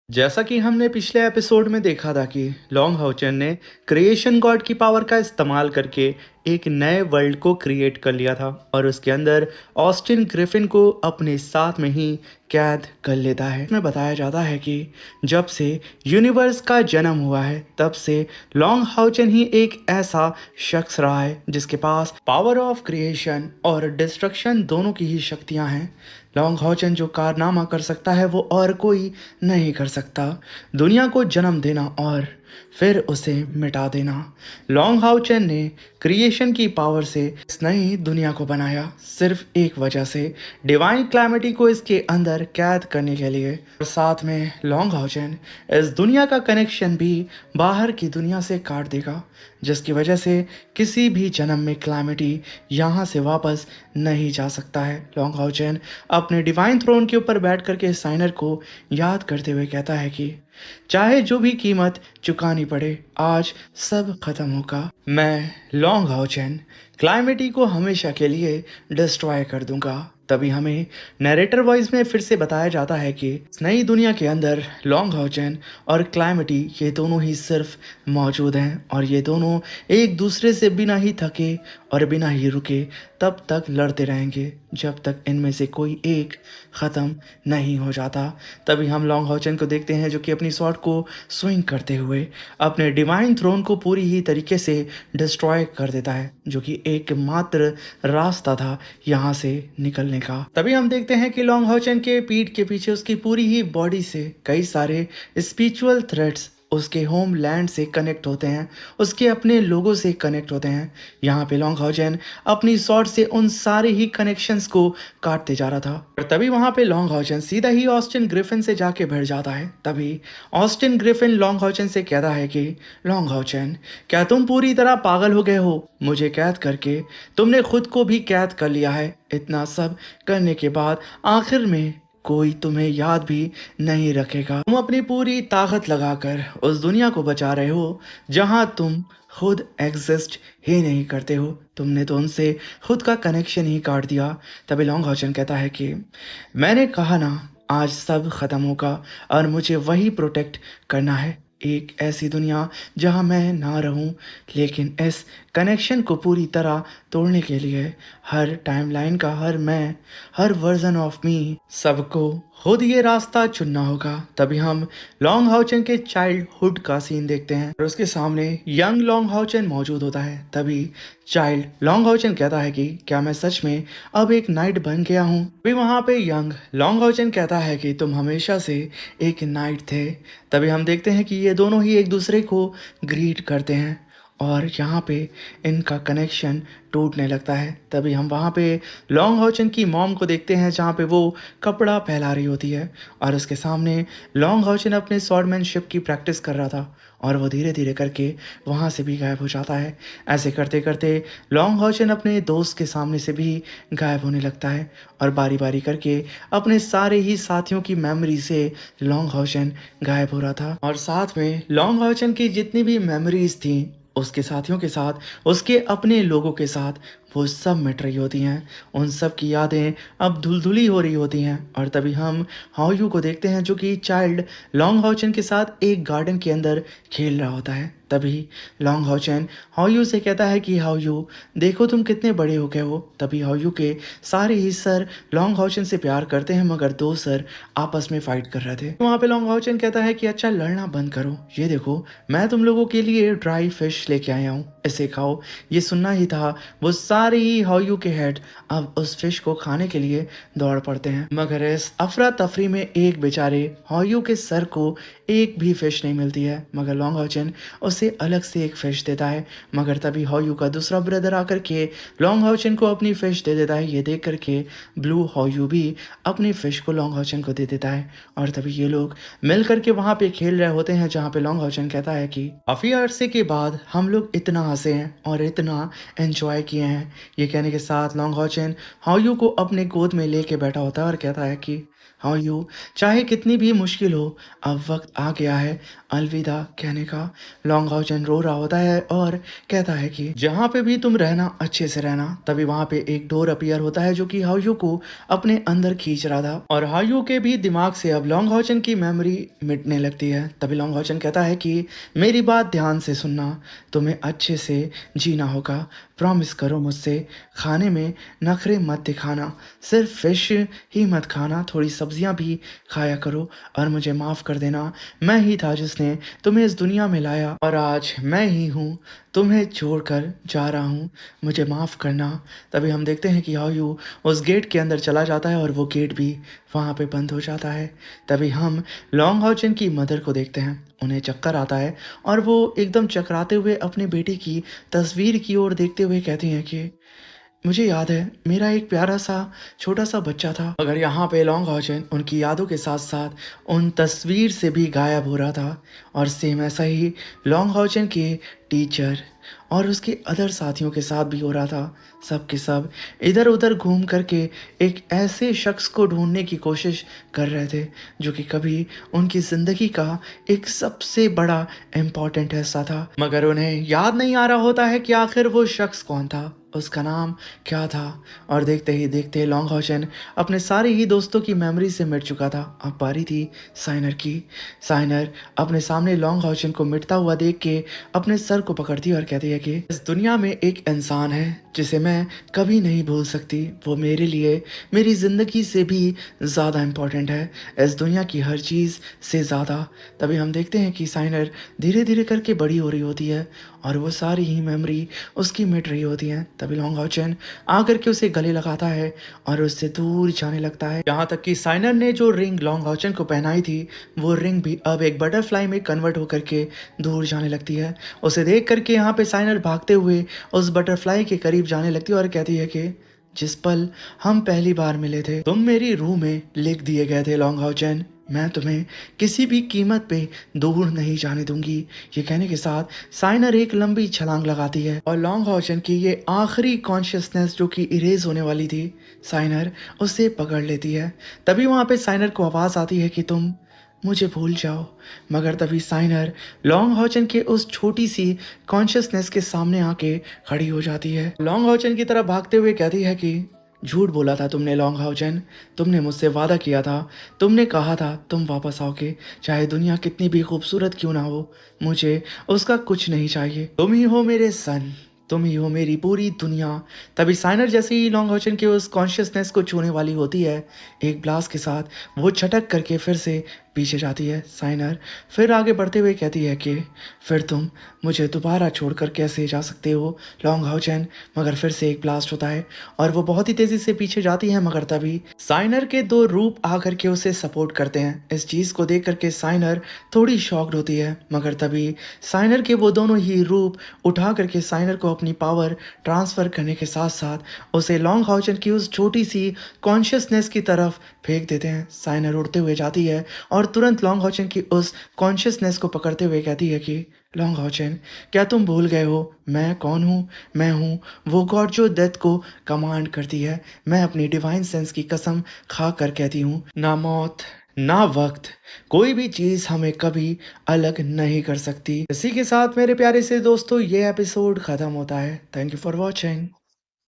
जैसा कि हमने पिछले एपिसोड में देखा था कि लॉन्ग हाउचन ने क्रिएशन गॉड की पावर का इस्तेमाल करके एक नए वर्ल्ड को क्रिएट कर लिया था और उसके अंदर ऑस्टिन ग्रिफिन को अपने साथ में ही कैद कर लेता है। इसमें बताया जाता है कि जब से यूनिवर्स का जन्म हुआ है तब से लॉन्ग हाउचन ही एक ऐसा शख्स रहा है जिसके पास पावर ऑफ क्रिएशन और डिस्ट्रक्शन दोनों की ही शक्तियां हैं। लॉन्ग हाउचन जो कारनामा कर सकता है वो और कोई नहीं कर सकता। दुनिया को जन्म देना और फिर उसे मिटा देना। लॉन्ग हाउचन ने क्रिएशन की पावर से इस नई दुनिया को बनाया सिर्फ एक वजह से, डिवाइन क्लैमिटी को इसके अंदर कैद करने के लिए। और साथ में लॉन्ग हाउचन इस दुनिया का कनेक्शन भी बाहर की दुनिया से काट देगा, जिसकी वजह से किसी भी जन्म में क्लैमिटी यहाँ से वापस नहीं जा सकता है। लॉन्ग हाउचन अपने डिवाइन थ्रोन के ऊपर बैठ करके साइनर को याद करते हुए कहता है कि चाहे जो भी कीमत चुकानी पड़े, आज सब खत्म होगा। मैं लॉन्ग हाउचन क्लाइमेटी को हमेशा के लिए डिस्ट्रॉय कर दूंगा। तभी हमें नरेटर वॉइस में फिर से बताया जाता है कि इस नई दुनिया के अंदर लॉन्ग हाउचन और क्लाइमेटी ये दोनों ही सिर्फ मौजूद हैं और ये दोनों एक दूसरे से बिना ही थके और बिना ही रुके तब तक लड़ते रहेंगे जब तक इनमें से कोई एक ख़त्म नहीं हो जाता। तभी हम लॉन्ग हाउचन को देखते हैं जो कि अपनी स्वॉर्ड को स्विंग करते हुए अपने डिवाइन थ्रोन को पूरी ही तरीके से डिस्ट्रॉय कर देता है, जो कि एकमात्र रास्ता था यहाँ से निकलने का। तभी हम देखते हैं कि लॉन्ग हाउचन के पीठ के पीछे उसकी पूरी ही बॉडी से कई सारे स्पिरिचुअल थ्रेड्स उसके होम लैंड से कनेक्ट होते हैं, उसके अपने लोगों से कनेक्ट होते हैं। यहाँ पे लॉन्ग हाउचन अपनी स्वॉर्ड से उन सारे ही कनेक्शंस को काटते जा रहा था। और तभी वहाँ पे लॉन्ग हाउचन सीधा ही ऑस्टिन ग्रिफिन से जाके भिड़ जाता है। तभी ऑस्टिन ग्रिफिन लॉन्ग हाउचन से कहता है कि लॉन्ग हाउचन, क्या तुम पूरी तरह पागल हो गए हो? मुझे कैद करके तुमने खुद को भी कैद कर लिया है। इतना सब करने के बाद आखिर में कोई तुम्हें याद भी नहीं रखेगा। तुम अपनी पूरी ताकत लगाकर उस दुनिया को बचा रहे हो जहां तुम खुद एग्जिस्ट ही नहीं करते हो। तुमने तो उनसे खुद का कनेक्शन ही काट दिया। तभी लॉन्ग हाउचन कहता है कि मैंने कहा ना, आज सब खत्म होगा और मुझे वही प्रोटेक्ट करना है। एक ऐसी दुनिया जहां मैं ना रहूं, लेकिन इस कनेक्शन को पूरी तरह तोड़ने के लिए हर टाइमलाइन का हर वर्जन ऑफ मी सबको खुद ये रास्ता चुनना होगा। तभी हम लॉन्ग हाउचन के चाइल्डहुड का सीन देखते हैं और उसके सामने यंग लॉन्ग हाउचन मौजूद होता है। तभी चाइल्ड लॉन्ग हाउचन कहता है कि क्या मैं सच में अब एक नाइट बन गया हूँ? तभी वहाँ पे यंग लॉन्ग हाउचन कहता है कि तुम हमेशा से एक नाइट थे। तभी हम देखते हैं कि ये दोनों ही एक दूसरे को ग्रीट करते हैं और यहाँ पे इनका कनेक्शन टूटने लगता है। तभी हम वहाँ पे लॉन्ग हाउचन की मॉम को देखते हैं जहाँ पे वो कपड़ा फैला रही होती है और उसके सामने लॉन्ग हाउचन अपने स्वॉर्डमैनशिप की प्रैक्टिस कर रहा था और वो धीरे धीरे करके वहाँ से भी गायब हो जाता है। ऐसे करते करते लॉन्ग हाउचन अपने दोस्त के सामने से भी गायब होने लगता है और बारी बारी करके अपने सारे ही साथियों की मेमोरी से लॉन्ग हाउचन गायब हो रहा था। और साथ में लॉन्ग हाउचन की जितनी भी मेमोरीज थी उसके साथियों के साथ, उसके अपने लोगों के साथ, वो सब मिट रही होती हैं। उन सब की यादें अब धुलधुली हो रही होती हैं। और तभी हम हाओयू को देखते हैं जो कि चाइल्ड लॉन्ग हाउचन के साथ एक गार्डन के अंदर खेल रहा होता है। तभी लॉन्ग हाउचन हाओयू से कहता है कि हाओयू, देखो तुम कितने बड़े हो गए हो। तभी हाओयू के सारे ही सर लॉन्ग हाउचन से प्यार करते हैं मगर दो सर आपस में फाइट कर रहे थे। वहाँ पे लॉन्ग हाउचन कहता है कि अच्छा लड़ना बंद करो, ये देखो मैं तुम लोगों के लिए ड्राई फिश लेके आया हूँ, इसे खाओ। ये सुनना ही था, वो सारे ही हाओयू के हेड अब उस फिश को खाने के लिए दौड़ पड़ते हैं। मगर इस अफरा तफरी में एक बेचारे हाओयू के सर को एक भी फिश नहीं मिलती है, मगर लॉन्ग हाउचन उसे अलग से एक फिश देता है। मगर तभी हाओयू का दूसरा ब्रदर आकर के लॉन्ग हाउचन को अपनी फिश दे देता है। ये देख करके ब्लू हाओयू भी अपनी फिश को लॉन्ग हाउचन को दे देता है और तभी ये लोग मिल करके वहाँ पे खेल रहे होते हैं जहाँ पे लॉन्ग हाउचन कहता है कि काफ़ी अरसे के बाद हम लोग इतना हंसे हैं और इतना एंजॉय किए हैं। ये कहने के साथ लॉन्ग हाउचन हाओयू को अपने गोद में लेके बैठा होता है और कहता है कि हाउ यू? चाहे कितनी भी मुश्किल हो, अब वक़्त आ गया है अलविदा कहने का। लॉन्ग हाउचन रो रहा होता है और कहता है कि जहाँ पे भी तुम रहना अच्छे से रहना। तभी वहाँ पे एक डोर अपीयर होता है जो कि हाओयू को अपने अंदर खींच रहा था और हाओयू के भी दिमाग से अब लॉन्ग हाउचन की मेमोरी मिटने लगती है। तभी लॉन्ग हाउचन कहता है कि मेरी बात ध्यान से सुनना, तुम्हें अच्छे से जीना होगा। प्रॉमिस करो मुझसे, खाने में नखरे मत दिखाना, सिर्फ फिश ही मत खाना, थोड़ी सब्जियां भी खाया करो और मुझे माफ़ कर देना। मैं ही था जिसने तुम्हें इस दुनिया में लाया और आज मैं ही हूँ तुम्हें छोड़कर जा रहा हूँ, मुझे माफ़ करना। तभी हम देखते हैं कि हाओयू उस गेट के अंदर चला जाता है और वो गेट भी वहाँ पे बंद हो जाता है। तभी हम लॉन्ग हाउचन की मदर को देखते हैं, उन्हें चक्कर आता है और वो एकदम चकराते हुए अपनी बेटी की तस्वीर की ओर देखते हुए कहती हैं कि मुझे याद है मेरा एक प्यारा सा छोटा सा बच्चा था। मगर यहाँ पे लॉन्ग हाउचन उनकी यादों के साथ साथ उन तस्वीर से भी गायब हो रहा था और सेम ऐसा ही लॉन्ग हाउचन के टीचर और उसके अदर साथियों के साथ भी हो रहा था। सब के सब इधर उधर घूम करके एक ऐसे शख्स को ढूंढने की कोशिश कर रहे थे जो कि कभी उनकी ज़िंदगी का एक सबसे बड़ा इम्पोर्टेंट हिस्सा था, मगर उन्हें याद नहीं आ रहा होता है कि आखिर वो शख्स कौन था, उसका नाम क्या था। और देखते ही देखते लॉन्ग हाउचन अपने सारे ही दोस्तों की मेमोरी से मिट चुका था। अब बारी थी साइनर की। साइनर अपने सामने लॉन्ग हाउचन को मिटता हुआ देख के अपने सर को पकड़ती है और कहती है कि इस दुनिया में एक इंसान है जिसे मैं कभी नहीं भूल सकती। वो मेरे लिए मेरी ज़िंदगी से भी ज़्यादा इम्पोर्टेंट है, इस दुनिया की हर चीज़ से ज़्यादा। तभी हम देखते हैं कि साइनर धीरे धीरे करके बड़ी हो रही होती है और वो सारी ही मेमोरी उसकी मिट रही होती हैं। तभी लॉन्ग हाउचन आकर के उसे गले लगाता है और उससे दूर जाने लगता है। यहाँ तक कि साइनर ने जो रिंग लॉन्ग हाउचन को पहनाई थी वो रिंग भी अब एक बटरफ्लाई में कन्वर्ट होकर के दूर जाने लगती है। उसे देख करके यहाँ पे साइनर भागते हुए उस बटरफ्लाई के करीब जाने लगती है और कहती है कि जिस पल हम पहली बार मिले थे तुम मेरी रूह में लिख दिए गए थे लॉन्ग हाउचन, मैं तुम्हें किसी भी कीमत पे दूर नहीं जाने दूंगी। ये कहने के साथ साइनर एक लंबी छलांग लगाती है और लॉन्ग हाउचन की ये आखिरी कॉन्शियसनेस जो कि इरेज होने वाली थी, साइनर उसे पकड़ लेती है। तभी वहाँ पे साइनर को आवाज़ आती है कि तुम मुझे भूल जाओ। मगर तभी साइनर लॉन्ग हाउचन के उस छोटी सी कॉन्शियसनेस के सामने आके खड़ी हो जाती है। लॉन्ग हाउचन की तरफ भागते हुए कहती है कि झूठ बोला था तुमने लॉन्ग हाउचन, तुमने मुझसे वादा किया था, तुमने कहा था तुम वापस आओगे, चाहे दुनिया कितनी भी खूबसूरत क्यों ना हो, मुझे उसका कुछ नहीं चाहिए। तुम ही हो मेरे सन, तुम ही हो मेरी पूरी दुनिया। तभी साइनर जैसे ही लॉन्ग हाउचन के उस कॉन्शियसनेस को छूने वाली होती है, एक ब्लास्ट के साथ वो छटक करके फिर से पीछे जाती है। साइनर फिर आगे बढ़ते हुए कहती है कि फिर तुम मुझे दोबारा छोड़कर कैसे जा सकते हो लॉन्ग हाउचन। मगर फिर से एक ब्लास्ट होता है और वो बहुत ही तेजी से पीछे जाती है। मगर तभी साइनर के दो रूप आकर के उसे सपोर्ट करते हैं। इस चीज को देख करके साइनर थोड़ी शॉक्ड होती है। मगर तभी साइनर के वो दोनों ही रूप उठा करके साइनर को अपनी पावर ट्रांसफर करने के साथ साथ उसे लॉन्ग हाउचन की उस छोटी सी कॉन्शियसनेस की तरफ फेंक देते हैं। साइनर उड़ते हुए जाती है और तुरंत लॉन्ग हाउचन की उस कॉन्शियसनेस को पकड़ते हुए कहती है कि लॉन्ग हाउचन, क्या तुम भूल गए हो मैं कौन हूँ? मैं हूँ वो गॉड जो डेथ को कमांड करती है। मैं अपनी डिवाइन सेंस की कसम खा कर कहती हूँ, ना मौत ना वक्त, कोई भी चीज़ हमें कभी अलग नहीं कर सकती। इसी के साथ मेरे प्यारे से दोस्तों ये एपिसोड ख़त्म होता है। Thank you for watching.